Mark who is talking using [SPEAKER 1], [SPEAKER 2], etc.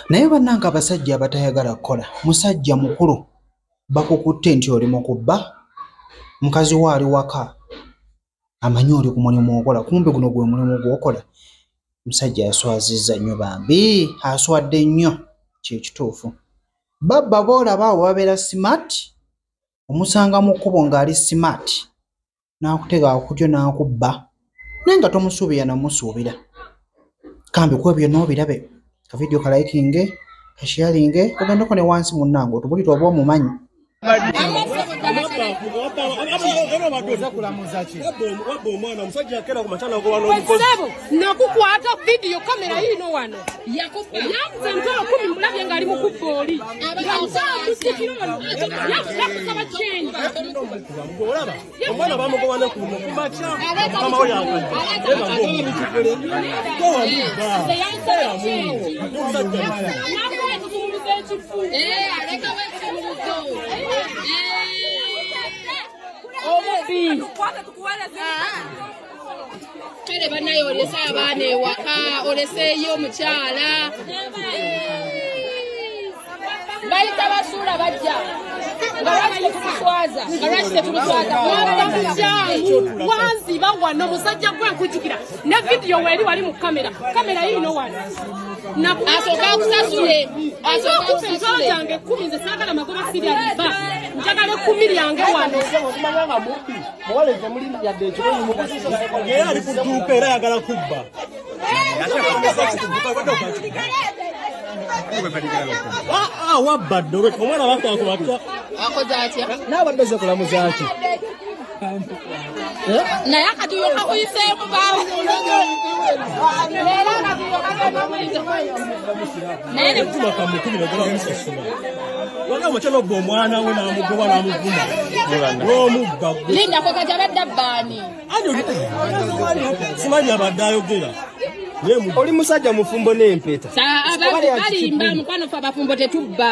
[SPEAKER 1] naye bannange abasajja abatayagala kukola musajja mukulu bakukutte nti oli mu kubba mukazi waali waka amanyi oli ku mulimu okola kumbe guno gwe mulimu gw'okola musajja yaswazizza nnyo bambi aswadde nnyo kyekituufu babba boolaba awo babeera smart omusanga mu kkubo ng'ali smart n'akutega akutyo n'akubba naye nga tomusuubira namusuubira kambi kuba byonna obirabe ka vidiyo ka likinge ka sharinge ogendeko ne wansi munnange otubulira oba omumanyi
[SPEAKER 2] nakukwata vidiyo kamera yino wano yakuza ntolo 10 mulabye ng'ali mu kubbooli yakusaba kyenyi
[SPEAKER 3] omwana bamugoba
[SPEAKER 2] kale banaye olese abaana ewaka oleseeyo omukyala bayita basuula bajja nga lwaki tetumuswaza wanziba wano musajja gwe nkujjukira ne vidiyo weeri wali mu kamera yino wano asooka akusasule entolo gyange 10 nze saagala magoba siryabiba njagala 10 lyange wano
[SPEAKER 3] era ali kuduuka era ayagala kubba wabbadde olwekyo omwana bakakubata
[SPEAKER 2] akoze atya
[SPEAKER 3] n'abadde ze kulamuza ki
[SPEAKER 2] naye akatuyo kakuyiseemu
[SPEAKER 3] waliwo omukyala ogba omwana we n'amugoba n'amuvuma n'omubba
[SPEAKER 2] lindako kati abadde abbaani
[SPEAKER 3] simanyi abadde ayogera
[SPEAKER 4] oli musajja mufumbo n'empeta
[SPEAKER 2] balimba mukwano fe abafumbo tetubba